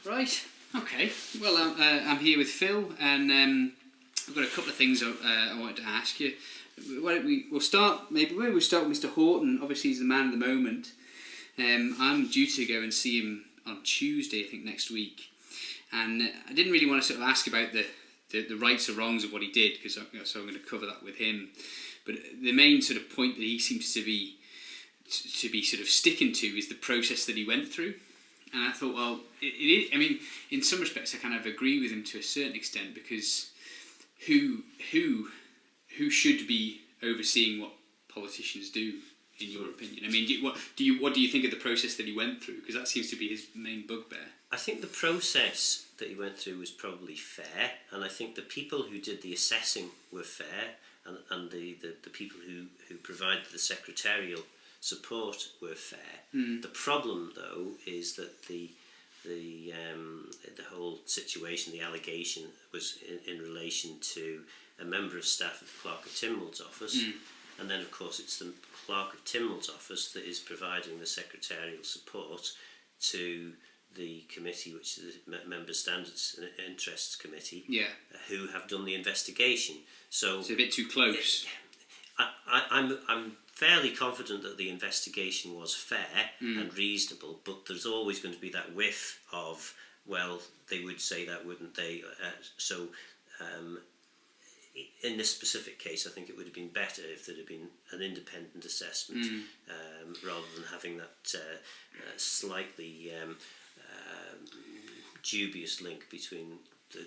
Right, okay. Well, I'm here with Phil, and I've got a couple of things I wanted to ask you. Why don't we'll start with Mr. Houghton. Obviously, he's the man of the moment. I'm due to go and see him on Tuesday, I think, next week. And I didn't really want to sort of ask about the rights or wrongs of what he did, because so I'm going to cover that with him. But the main sort of point that he seems to be sort of sticking to is the process that he went through. And I thought, well, it is. I mean, in some respects, I kind of agree with him to a certain extent, because who should be overseeing what politicians do, in your opinion? I mean, what do you think of the process that he went through? Because that seems to be his main bugbear. I think the process that he went through was probably fair, and I think the people who did the assessing were fair, and the people who provided the secretarial support were fair. The problem, though, is that the whole situation, the allegation, was in relation to a member of staff at the Clerk of Tynwald's office, and then of course it's the Clerk of Tynwald's office that is providing the secretarial support to the committee, which is the Member Standards and Interests Committee, who have done the investigation. So it's a bit too close. I'm fairly confident that the investigation was fair and reasonable, but there's always going to be that whiff of, well, they would say that, wouldn't they? In this specific case, I think it would have been better if there had been an independent assessment rather than having that slightly dubious link between the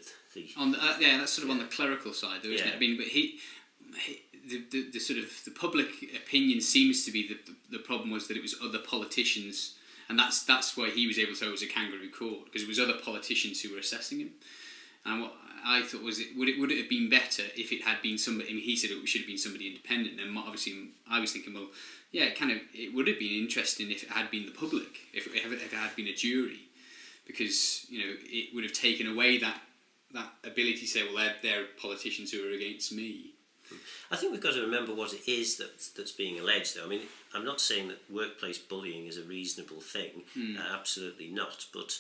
that's sort of on the clerical side, though, isn't it? I mean, but the sort of the public opinion seems to be that the problem was that it was other politicians, and that's why he was able to say it was a kangaroo court, because it was other politicians who were assessing him. And what I thought was, would it have been better if it had been somebody? I mean, he said it should have been somebody independent. And obviously, I was thinking, well, yeah, it would have been interesting if it had been the public, if it had been a jury, because it would have taken away that ability to say, well, they're politicians who are against me. I think we've got to remember what it is that's being alleged, though. I mean, I'm not saying that workplace bullying is a reasonable thing, absolutely not, but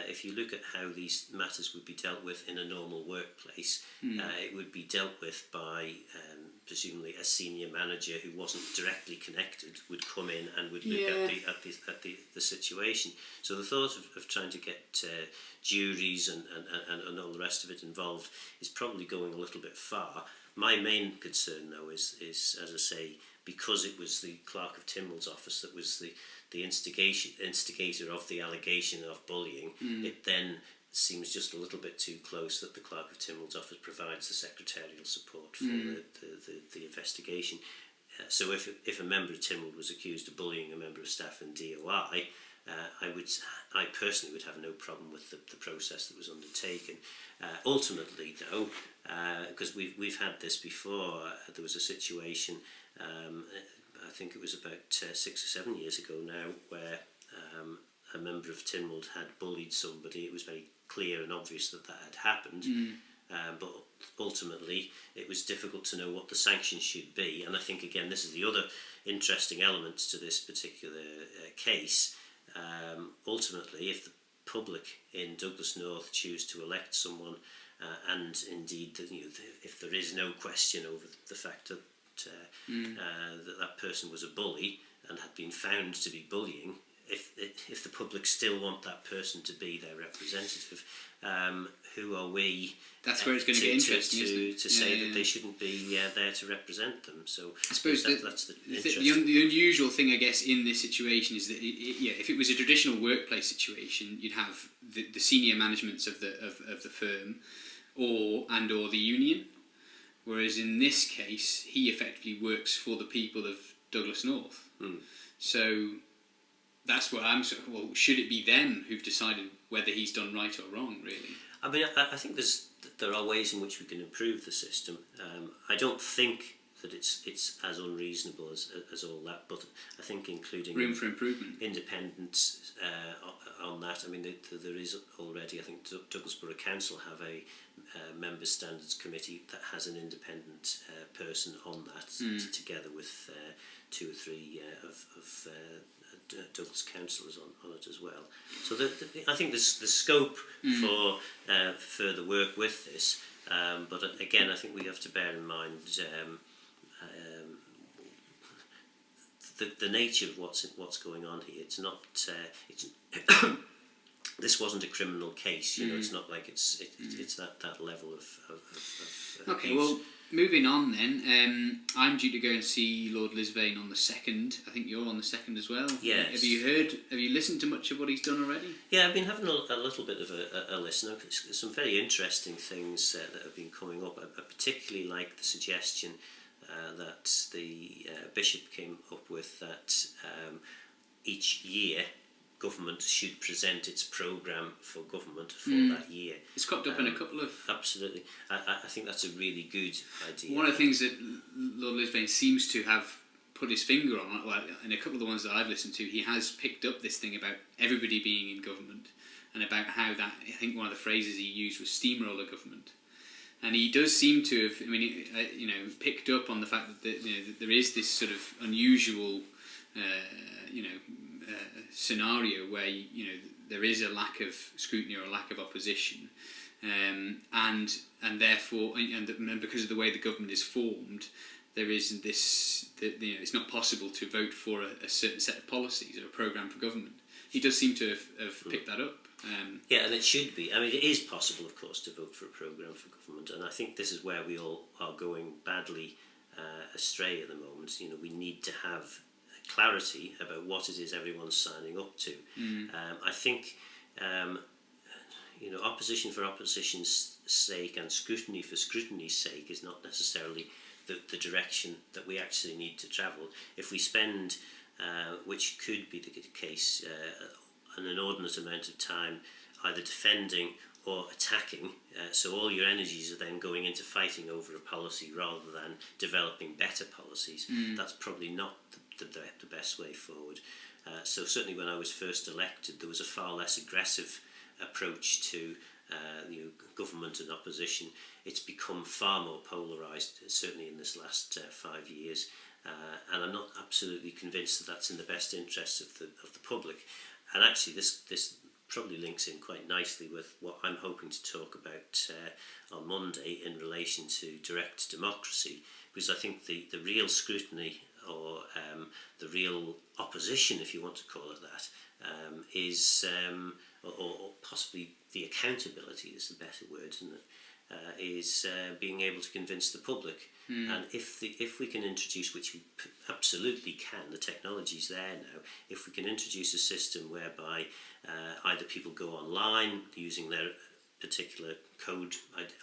if you look at how these matters would be dealt with in a normal workplace, it would be dealt with by presumably a senior manager who wasn't directly connected would come in and would look at the situation. So the thought of trying to get juries and all the rest of it involved is probably going a little bit far. My main concern, though, is as I say, because it was the Clerk of Tynwald's office that was the instigator of the allegation of bullying, it then seems just a little bit too close that the Clerk of Tynwald's office provides the secretarial support for the investigation. So if a member of Tynwald was accused of bullying a member of staff in DOI, I personally would have no problem with the process that was undertaken. Ultimately, though, because we've had this before, there was a situation, I think it was about 6 or 7 years ago now, where a member of Tynwald had bullied somebody. It was very clear and obvious that had happened, but ultimately it was difficult to know what the sanctions should be. And I think, again, this is the other interesting element to this particular case. Ultimately, if the public in Douglas North choose to elect someone, and indeed if there is no question over the fact that that person was a bully and had been found to be bullying, if the public still want that person to be their representative, who are we? That's where it's going to get interesting, isn't it? To say that they shouldn't be there to represent them. So I suppose that's the unusual thing, I guess, in this situation is that if it was a traditional workplace situation, you'd have the senior managements of the firm, or the union. Whereas in this case, he effectively works for the people of Douglas North. So that's where I'm sort of, well, should it be them who've decided whether he's done right or wrong, really? I mean, I think there are ways in which we can improve the system. I don't think that it's as unreasonable as all that. But I think including room for improvement, independence on that. I mean, there is already. I think Douglas Borough Council have a Member Standards Committee that has an independent person on that, together with 2 or 3 of Douglas councillors on it as well. So I think there's scope for further work with this. But again, I think we have to bear in mind the nature of what's going on here. It's not. This wasn't a criminal case, you know. It's not like it's that level of okay, abuse. well, moving on then. I'm due to go and see Lord Lisvane on the 2nd. I think you're on the 2nd as well. Yes. Have you listened to much of what he's done already? Yeah, I've been having a little bit of a listen. There's some very interesting things that have been coming up. I particularly like the suggestion that the Bishop came up with, that each year government should present its programme for government for that year. It's cropped up in a couple of... Absolutely. I think that's a really good idea. One of the things that Lord Lisvane seems to have put his finger on, well, in a couple of the ones that I've listened to, he has picked up this thing about everybody being in government, and about how that, I think one of the phrases he used was steamroller government. And he does seem to have, picked up on the fact that that there is this sort of unusual, scenario where there is a lack of scrutiny or a lack of opposition, and therefore, and because of the way the government is formed, there isn't this. It's not possible to vote for a certain set of policies or a programme for government. He does seem to have picked that up. Yeah, and it should be. I mean, it is possible, of course, to vote for a programme for government, and I think this is where we all are going badly astray at the moment. You know, we need to have clarity about what it is everyone's signing up to. I think, opposition for opposition's sake and scrutiny for scrutiny's sake is not necessarily the direction that we actually need to travel. If we spend, which could be the case, an inordinate amount of time either defending or attacking, so all your energies are then going into fighting over a policy rather than developing better policies, that's probably not the best way forward. So certainly when I was first elected, there was a far less aggressive approach to government and opposition. It's become far more polarised, certainly in this last 5 years, and I'm not absolutely convinced that that's in the best interests of the public. And actually, this probably links in quite nicely with what I'm hoping to talk about on Monday in relation to direct democracy, because I think the real scrutiny, or the real opposition, if you want to call it that, is, or possibly the accountability is the better word, isn't it? Is being able to convince the public. And if we can introduce, which we absolutely can, the technology's there now, if we can introduce a system whereby either people go online using their particular code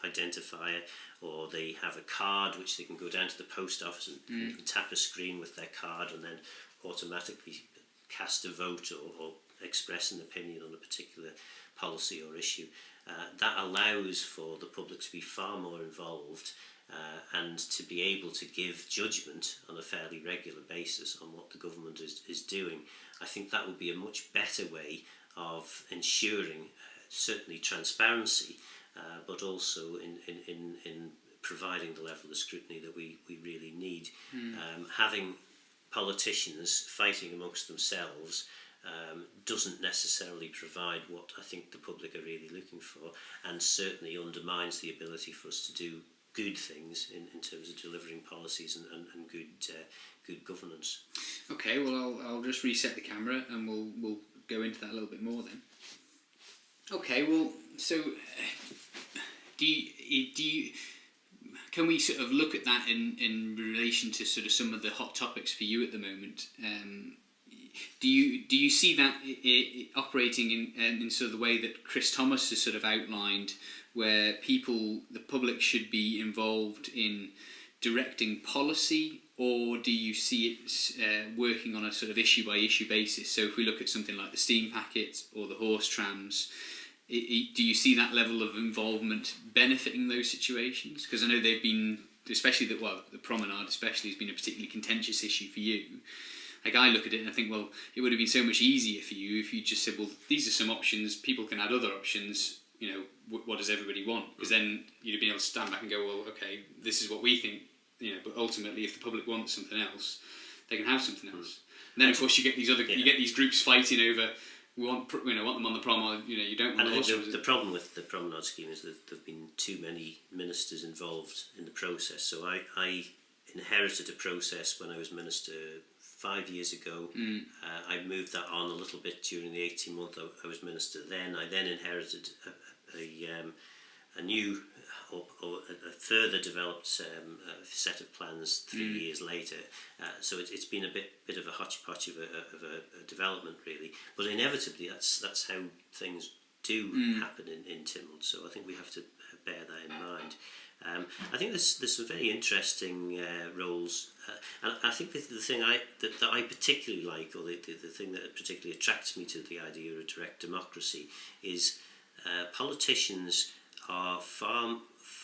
identifier, or they have a card which they can go down to the post office and tap a screen with their card and then automatically cast a vote or express an opinion on a particular policy or issue. That allows for the public to be far more involved and to be able to give judgment on a fairly regular basis on what the government is doing. I think that would be a much better way of ensuring certainly transparency, but also in providing the level of scrutiny that we really need. Having politicians fighting amongst themselves doesn't necessarily provide what I think the public are really looking for, and certainly undermines the ability for us to do good things in terms of delivering policies and good governance. Okay, well I'll just reset the camera and we'll go into that a little bit more then. Okay, well, so can we sort of look at that in relation to sort of some of the hot topics for you at the moment? Do you see that operating in sort of the way that Chris Thomas has sort of outlined, where the public should be involved in directing policy, or do you see it working on a sort of issue by issue basis? So if we look at something like the steam packets or the horse trams, do you see that level of involvement benefiting those situations? Because I know they've been especially the promenade especially has been a particularly contentious issue for you. Like, I look at it and I think, well, it would have been so much easier for you if you just said, well, these are some options, people can add other options, you know, what does everybody want? Because then you'd have been able to stand back and go, well, okay, this is what we think, you know, but ultimately if the public wants something else, they can have something else. And then of course you get these you get these groups fighting over, we want them on the promenade, you know, you don't want and the horse. The problem with the promenade scheme is that there have been too many ministers involved in the process. So I inherited a process when I was minister 5 years ago. I moved that on a little bit during the 18 months I was minister then. I then inherited a new or a further developed set of plans 3 years later. So it's been a bit of a hodgepodge of a development, really. But inevitably that's how things do happen in Tynwald. So I think we have to bear that in mind. I think there's some very interesting roles, and I think the thing that I particularly like, or the thing that particularly attracts me to the idea of direct democracy, is politicians are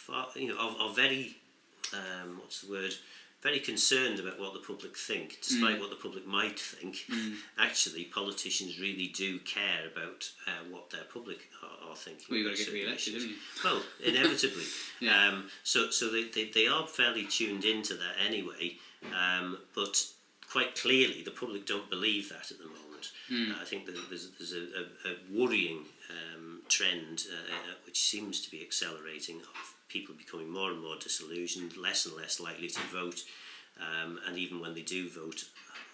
are very very concerned about what the public think, despite what the public might think. Actually, politicians really do care about what their public are thinking. Well, you've got to get re-elected, haven't you? Well, inevitably. So they are fairly tuned into that anyway, but quite clearly the public don't believe that at the moment. I think that there's a worrying trend which seems to be accelerating, of people becoming more and more disillusioned, less and less likely to vote, and even when they do vote,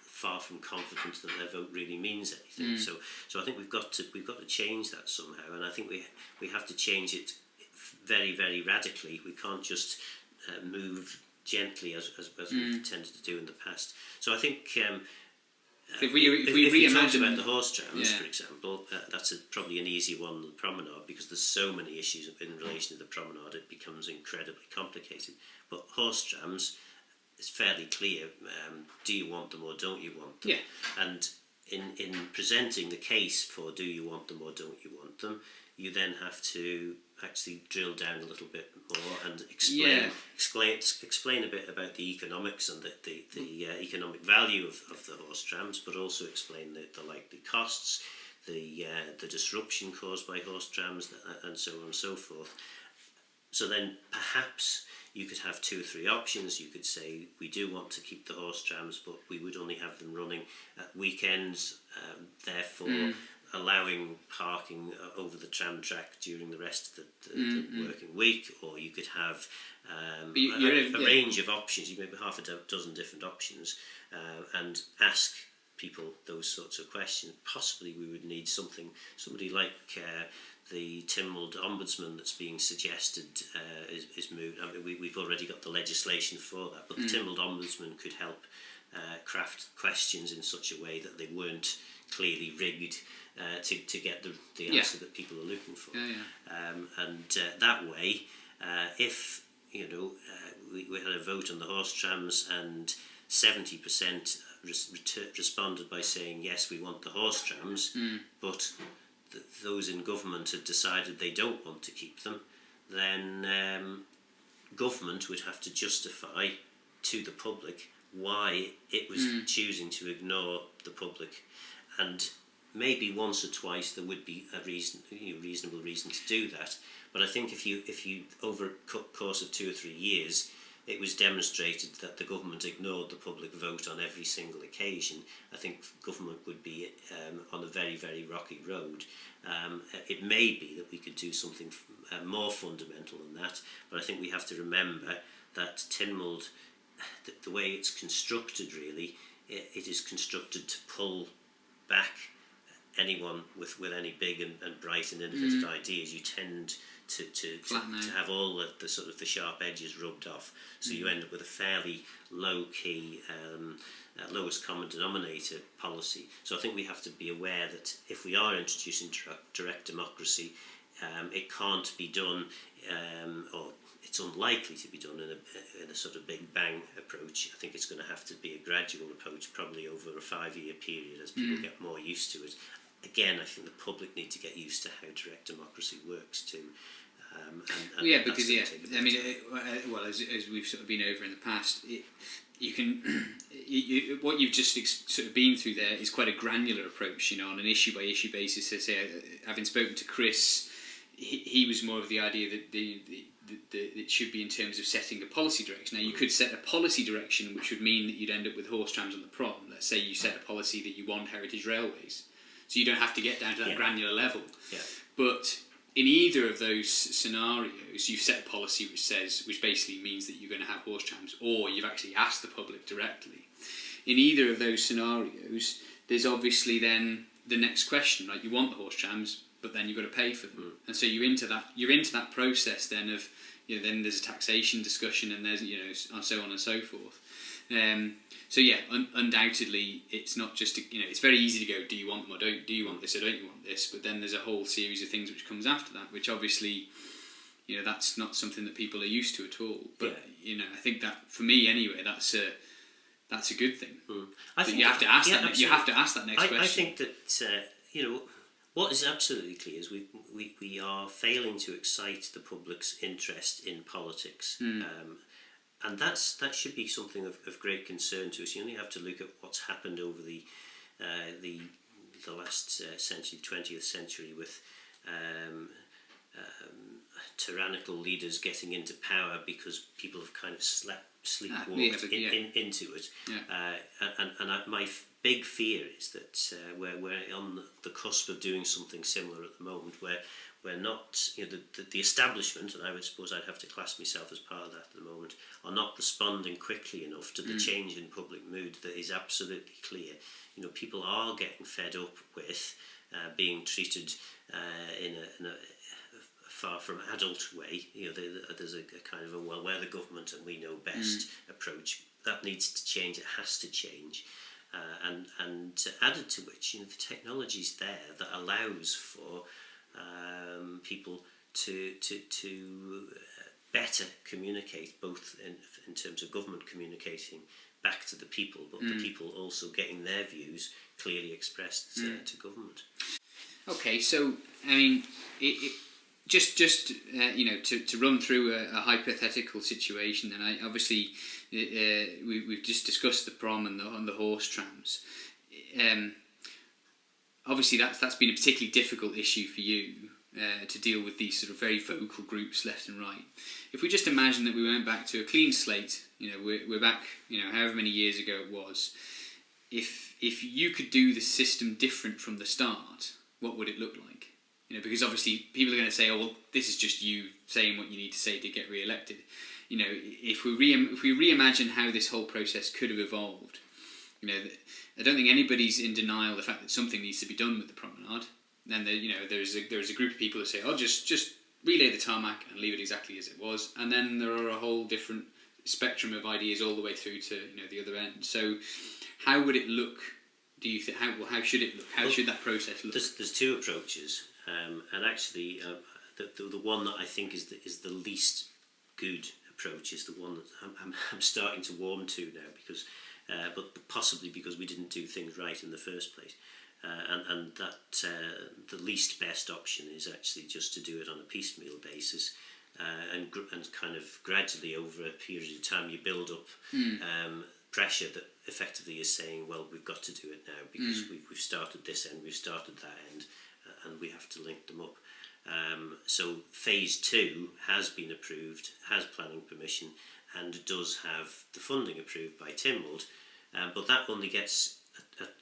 far from confident that their vote really means anything. So I think we've got to change that somehow, and I think we have to change it very, very radically. We can't just move gently as we've tended to do in the past. So I think if we talk reimagine about the horse trams, for example, that's probably an easy one, the promenade, because there's so many issues in relation to the promenade, it becomes incredibly complicated. But horse trams, it's fairly clear, do you want them or don't you want them? And in presenting the case for do you want them or don't you want them, you then have to actually drill down a little bit more and explain a bit about the economics and the economic value of the horse trams, but also explain the likely costs, the disruption caused by horse trams, and so on and so forth. So then perhaps you could have 2 or 3 options. You could say, we do want to keep the horse trams, but we would only have them running at weekends, therefore allowing parking over the tram track during the rest of the working week. Or you could have a range of options. You maybe half a dozen different options, and ask people those sorts of questions. Possibly we would need somebody like the Tynwald Ombudsman that's being suggested is moved. I mean, we've already got the legislation for that, but the Tynwald Ombudsman could help craft questions in such a way that they weren't clearly rigged to get the answer that people are looking for. And that way, if we had a vote on the horse trams and 70% responded by saying yes, we want the horse trams, but those in government had decided they don't want to keep them, then government would have to justify to the public why it was choosing to ignore the public, and maybe once or twice there would be a reasonable reason to do that. But I think if you over a course of 2 or 3 years, it was demonstrated that the government ignored the public vote on every single occasion, I think government would be on a very, very rocky road. It may be that we could do something more fundamental than that, but I think we have to remember that Tynwald, the way it's constructed really, it is constructed to pull back anyone with any big and bright and innovative ideas. You tend to have all the sort of the sharp edges rubbed off, so you end up with a fairly low key lowest common denominator policy. So I think we have to be aware that if we are introducing direct democracy, it can't be done, or it's unlikely to be done in a sort of big bang approach. I think it's going to have to be a gradual approach, probably over a 5-year period as people get more used to it. Again, I think the public need to get used to how direct democracy works too. Because I mean, well, as we've sort of been over in the past, you can what you've just sort of been through there is quite a granular approach, on an issue by issue basis. So say, having spoken to Chris, he was more of the idea that it should be in terms of setting a policy direction. Now, you could set a policy direction which would mean that you'd end up with horse trams on the prom. Let's say you set a policy that you want heritage railways, so you don't have to get down to that granular level. Yeah. But in either of those scenarios, you've set a policy which basically means that you're going to have horse trams, or you've actually asked the public directly. In either of those scenarios, there's obviously then the next question, right? You want the horse trams, but then you've got to pay for them, and so you're into that process then of, then there's a taxation discussion, and there's and so on and so forth. So yeah, undoubtedly, it's not just it's very easy to go, do you want them or do you want this or don't you want this? But then there's a whole series of things which comes after that, which obviously, that's not something that people are used to at all. But I think that for me anyway, that's a good thing. I think you have to ask that. Absolutely. You have to ask that next question. I think that what is absolutely clear is we are failing to excite the public's interest in politics. And that should be something of great concern to us. You only have to look at what's happened over the last century, 20th century, with tyrannical leaders getting into power because people have kind of sleepwalked into it. Yeah. My big fear is that we're on the cusp of doing something similar at the moment, where we're not, the establishment, and I would suppose I'd have to class myself as part of that at the moment, are not responding quickly enough to the change in public mood that is absolutely clear. People are getting fed up with being treated in a far from adult way. There's a kind of we're the government and we know best approach. That needs to change. It has to change. And added to which, the technology's there that allows for people to better communicate, both in terms of government communicating back to the people, but the people also getting their views clearly expressed to government. Okay, so I mean, just to run through a hypothetical situation, and obviously we've just discussed the prom and the horse trams. Obviously, that's been a particularly difficult issue for you to deal with these sort of very vocal groups left and right. If we just imagine that we went back to a clean slate, we're back, however many years ago it was. If you could do the system different from the start, what would it look like? Because obviously people are going to say, oh well, this is just you saying what you need to say to get re-elected. If we reimagine how this whole process could have evolved, I don't think anybody's in denial of the fact that something needs to be done with the promenade. Then there's a group of people who say, oh, just relay the tarmac and leave it exactly as it was. And then there are a whole different spectrum of ideas all the way through to the other end. So how would it look? Do you think how should it look? How should that process look? There's two approaches, and actually the one that I think is the least good approach is the one that I'm starting to warm to now, because. But possibly because we didn't do things right in the first place, and that the least best option is actually just to do it on a piecemeal basis, and kind of gradually over a period of time you build up pressure that effectively is saying, well, we've got to do it now because we've started this end, we've started that end, and we have to link them up. So phase 2 has been approved, has planning permission, and does have the funding approved by Tynwald, but that only gets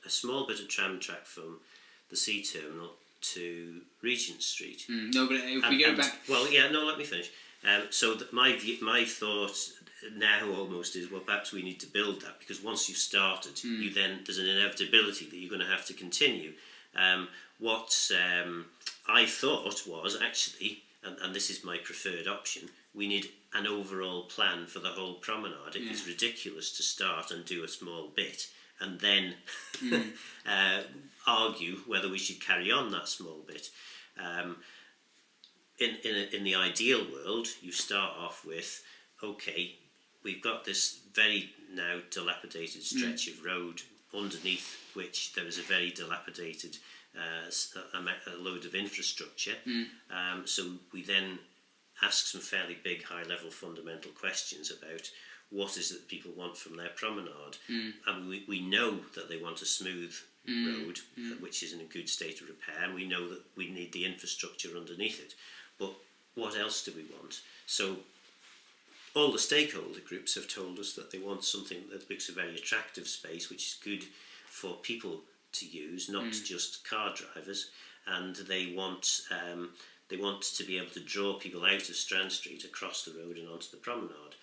a small bit of tram track from the sea terminal to Regent Street. No, but if we go back... Well, yeah, no, let me finish. So my thought now almost is, well, perhaps we need to build that, because once you've started, there's an inevitability that you're going to have to continue. What I thought was actually, and this is my preferred option, we need an overall plan for the whole promenade. It is ridiculous to start and do a small bit and then argue whether we should carry on that small bit. In the ideal world, you start off with, okay, we've got this very now dilapidated stretch of road underneath which there is a very dilapidated a load of infrastructure. So we then ask some fairly big, high-level fundamental questions about what is it that people want from their promenade. And we know that they want a smooth road, which is in a good state of repair, and we know that we need the infrastructure underneath it. But what else do we want? So all the stakeholder groups have told us that they want something that looks a very attractive space, which is good for people to use, not just car drivers, and they want to be able to draw people out of Strand Street across the road and onto the promenade.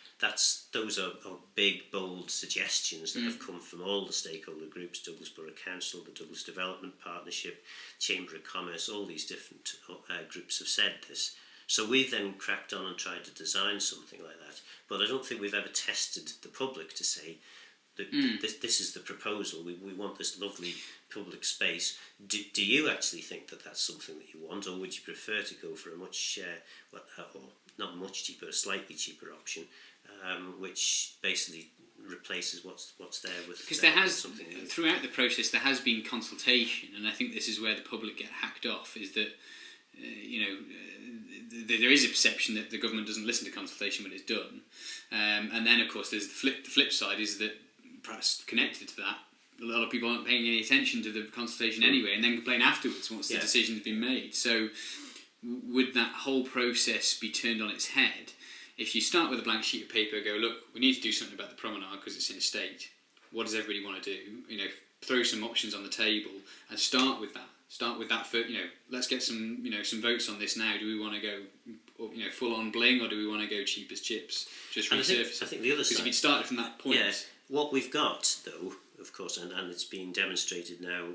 Those are big, bold suggestions that have come from all the stakeholder groups: Douglas Borough Council, the Douglas Development Partnership, Chamber of Commerce. All these different groups have said this. So we've then cracked on and tried to design something like that. But I don't think we've ever tested the public to say that this is the proposal. We want this lovely public space. Do you actually think that that's something that you want, or would you prefer to go for a much, or not much cheaper, a slightly cheaper option, which basically replaces what's there with? Because there has, throughout the process, there has been consultation, and I think this is where the public get hacked off, is that there is a perception that the government doesn't listen to consultation when it's done, and then of course there's the flip side is that perhaps connected to that, a lot of people aren't paying any attention to the consultation anyway, and then complain afterwards once the decision's been made. So would that whole process be turned on its head if you start with a blank sheet of paper, go, look, we need to do something about the promenade because it's in a state. What does everybody want to do? Throw some options on the table and start with that. Start with that for, let's get some, some votes on this now. Do we want to go, full on bling, or do we want to go cheap as chips? Just resurface. I think the other side. Because if you'd started from that point. Yeah, what we've got, though, of course, and it's being demonstrated now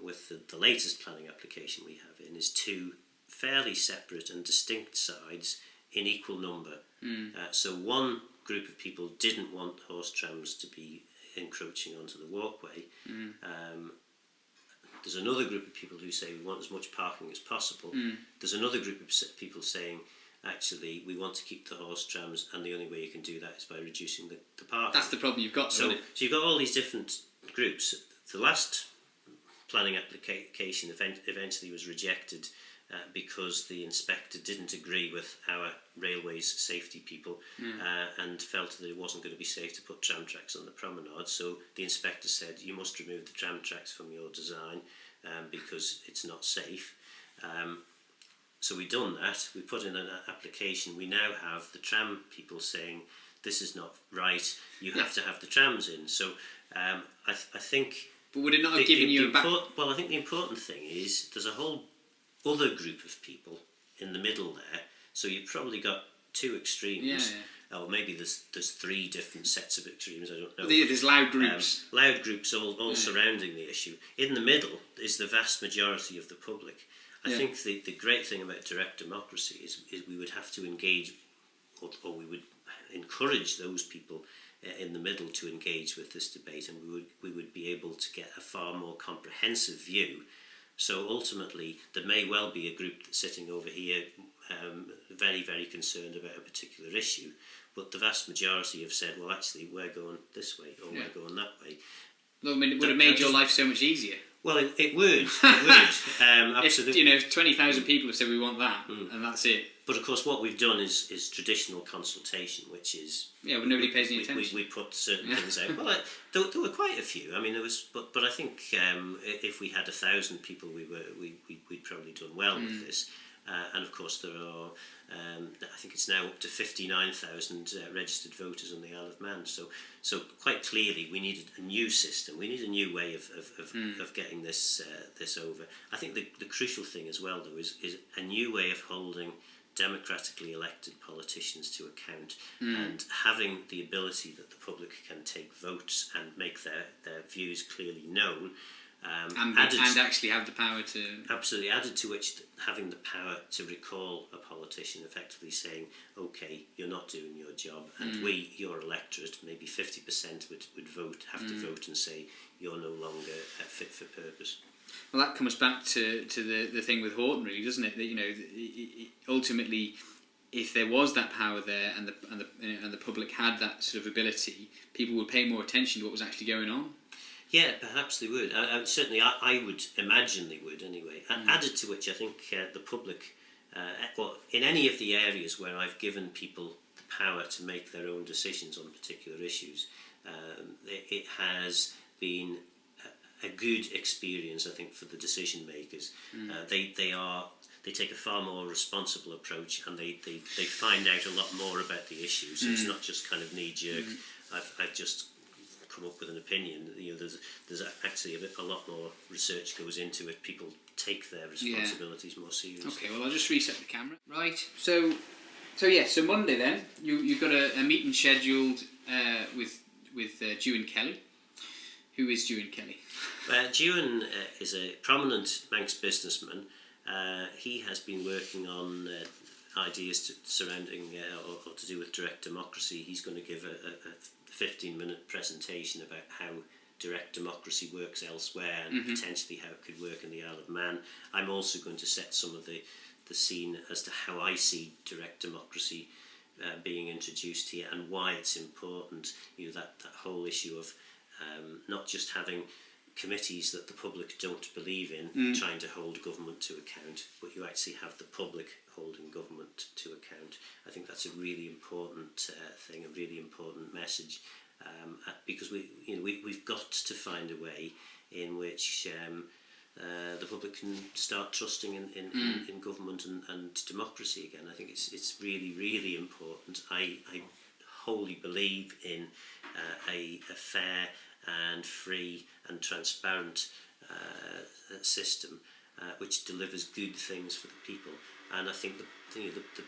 with the latest planning application we have in, is two fairly separate and distinct sides in equal number. So one group of people didn't want horse trams to be encroaching onto the walkway. There's another group of people who say we want as much parking as possible. There's another group of people saying, actually, we want to keep the horse trams, and the only way you can do that is by reducing the parking. That's the problem you've got. So you've got all these different groups. The last planning application eventually was rejected because the inspector didn't agree with our railways safety people and felt that it wasn't going to be safe to put tram tracks on the promenade. So the inspector said, you must remove the tram tracks from your design because it's not safe. So we've done that. We put in an application. We now have the tram people saying, this is not right, you have to have the trams in. So I think... But would it not have given you a back... Well, I think the important thing is there's a whole other group of people in the middle there. So you've probably got two extremes. Or maybe there's three different sets of extremes, I don't know. There's loud groups. Loud groups all surrounding the issue. In the middle is the vast majority of the public. I think the great thing about direct democracy is we would have to engage, or we would encourage those people in the middle to engage with this debate, and we would be able to get a far more comprehensive view. So ultimately, there may well be a group that's sitting over here very, very concerned about a particular issue, but the vast majority have said, well, actually, we're going this way, or we're going that way. Well, I mean, it would have made your life so much easier. Well, it would. Absolutely. If 20,000 people have said we want that, and that's it. But of course, what we've done is traditional consultation, which is well, nobody pays any attention. We put certain things out. Well, there were quite a few. I mean, there was, but I think if we had 1,000 people, we'd probably done well with this. And of course, there are. I think it's now up to 59,000 registered voters on the Isle of Man. So quite clearly, we needed a new system. We need a new way of getting this over. I think the crucial thing as well, though, is a new way of holding democratically elected politicians to account and having the ability that the public can take votes and make their views clearly known. And actually have the power to... Absolutely, added to which having the power to recall a politician, effectively saying, OK, you're not doing your job, and your electorate, maybe 50% would have to vote and say, you're no longer fit for purpose. Well, that comes back to the thing with Houghton, really, doesn't it? That, ultimately, if there was that power there and the public had that sort of ability, people would pay more attention to what was actually going on. Yeah, perhaps they would. Certainly, I would imagine they would anyway. Added to which, I think the public or in any of the areas where I've given people the power to make their own decisions on particular issues, it has been a good experience, I think, for the decision makers. They take a far more responsible approach, and they find out a lot more about the issues. So it's not just kind of knee jerk. I've just come up with an opinion. There's actually a lot more research goes into it. People take their responsibilities more seriously. Okay, well, I'll just reset the camera. Right. So Monday then you've got a meeting scheduled with Ewan Kelly. Who is Ewan Kelly? Ewan is a prominent Manx businessman. He has been working on ideas surrounding or to do with direct democracy. He's going to give a 15-minute presentation about how direct democracy works elsewhere and potentially how it could work in the Isle of Man. I'm also going to set some of the scene as to how I see direct democracy being introduced here and why it's important. That whole issue of not just having committees that the public don't believe in trying to hold government to account, but you actually have the public holding government to account. I think that's a really important thing, a really important message, because we've got to find a way in which the public can start trusting in government and democracy again. I think it's really, really important. I wholly believe in a fair and free and transparent system which delivers good things for the people. And I think the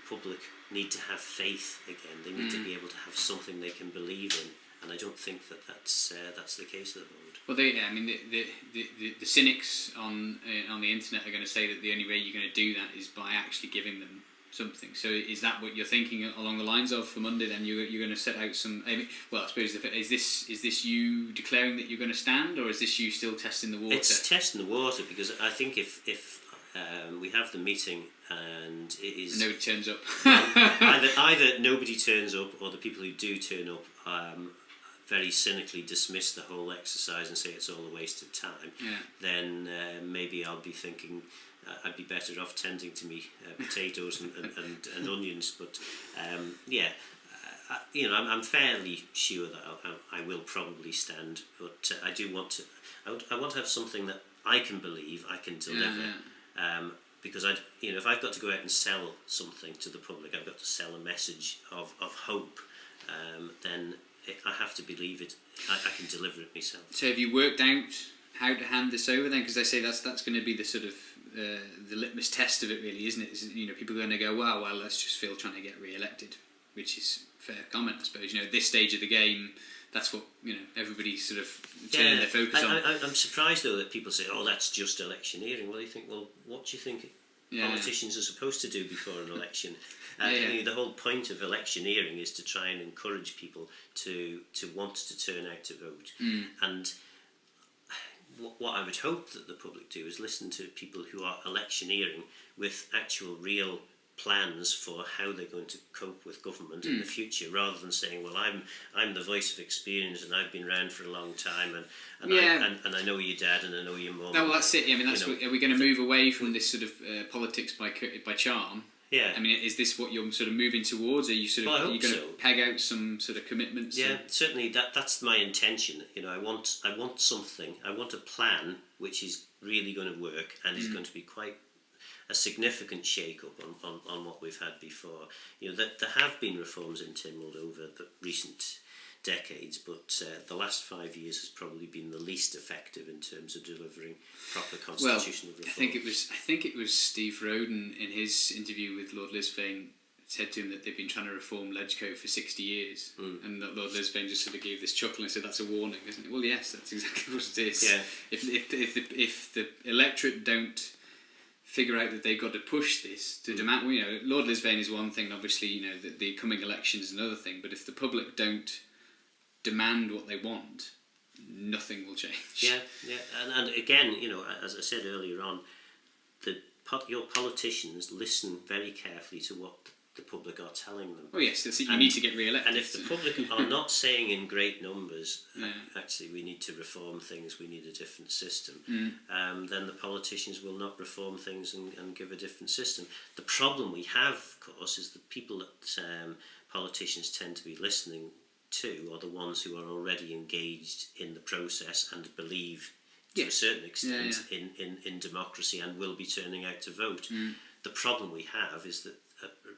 public need to have faith again. They need to be able to have something they can believe in, and I don't think that's the case at the moment. Well, the cynics on the internet are going to say that the only way you're going to do that is by actually giving them something. So is that what you're thinking along the lines of for Monday? Then you're going to set out some. Well, I suppose is this you declaring that you're going to stand, or is this you still testing the water? It's testing the water, because I think if we have the meeting and it is nobody turns up, either nobody turns up, or the people who do turn up very cynically dismiss the whole exercise and say it's all a waste of time. Then maybe I'll be thinking I'd be better off tending to me potatoes and onions. But I'm fairly sure that I will probably stand. But I do want to. I want to have something that I can believe I can deliver. Because if I've got to go out and sell something to the public, I've got to sell a message of hope. Then I have to believe it. I can deliver it myself. So have you worked out how to hand this over then? Because they say that's going to be the sort of the litmus test of it, really, isn't it? People are going to go, well, that's just Phil trying to get re-elected, which is fair comment, I suppose. At this stage of the game, that's what everybody's sort of turning their focus on. I'm surprised though that people say, "Oh, that's just electioneering." Well, you think, well, what do you think politicians are supposed to do before an election? The whole point of electioneering is to try and encourage people to want to turn out to vote. And what I would hope that the public do is listen to people who are electioneering with actual real plans for how they're going to cope with government in the future, rather than saying, well, I'm the voice of experience and I've been around for a long time and I know your dad and I know your mum. No, well, that's it. Are we going to move away from this sort of politics by charm? Yeah. Is this what you're sort of moving towards? Are you are you going to peg out some sort of commitments? Yeah, certainly that's my intention. I want something. I want a plan which is really going to work and is going to be quite a significant shake-up on what we've had before. There have been reforms in Tynwald over the recent decades, but the last 5 years has probably been the least effective in terms of delivering proper constitutional reform. I think it was Steve Roden in his interview with Lord Lisvane said to him that they've been trying to reform Legco for 60 years, and that Lord Lisvane just sort of gave this chuckle and said, "That's a warning, isn't it?" Well, yes, that's exactly what it is. Yeah. If the electorate don't figure out that they've got to push this to demand. Lord Lisvane is one thing, obviously. The coming election is another thing. But if the public don't demand what they want, nothing will change. Yeah, and again, as I said earlier on, your politicians listen very carefully to what the public are telling them. Oh yes, you need to get re-elected. And if the public are not saying in great numbers, actually we need to reform things, we need a different system, then the politicians will not reform things and give a different system. The problem we have, of course, is the people that politicians tend to be listening to are the ones who are already engaged in the process and believe to a certain extent in democracy and will be turning out to vote. The problem we have is that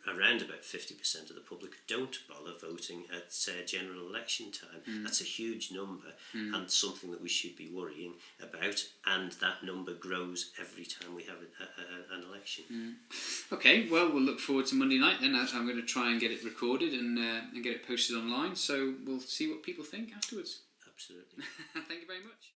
around about 50% of the public don't bother voting at general election time. That's a huge number and something that we should be worrying about, and that number grows every time we have an election. Okay, well, we'll look forward to Monday night then. I'm going to try and get it recorded and get it posted online, so we'll see what people think afterwards. Absolutely. Thank you very much.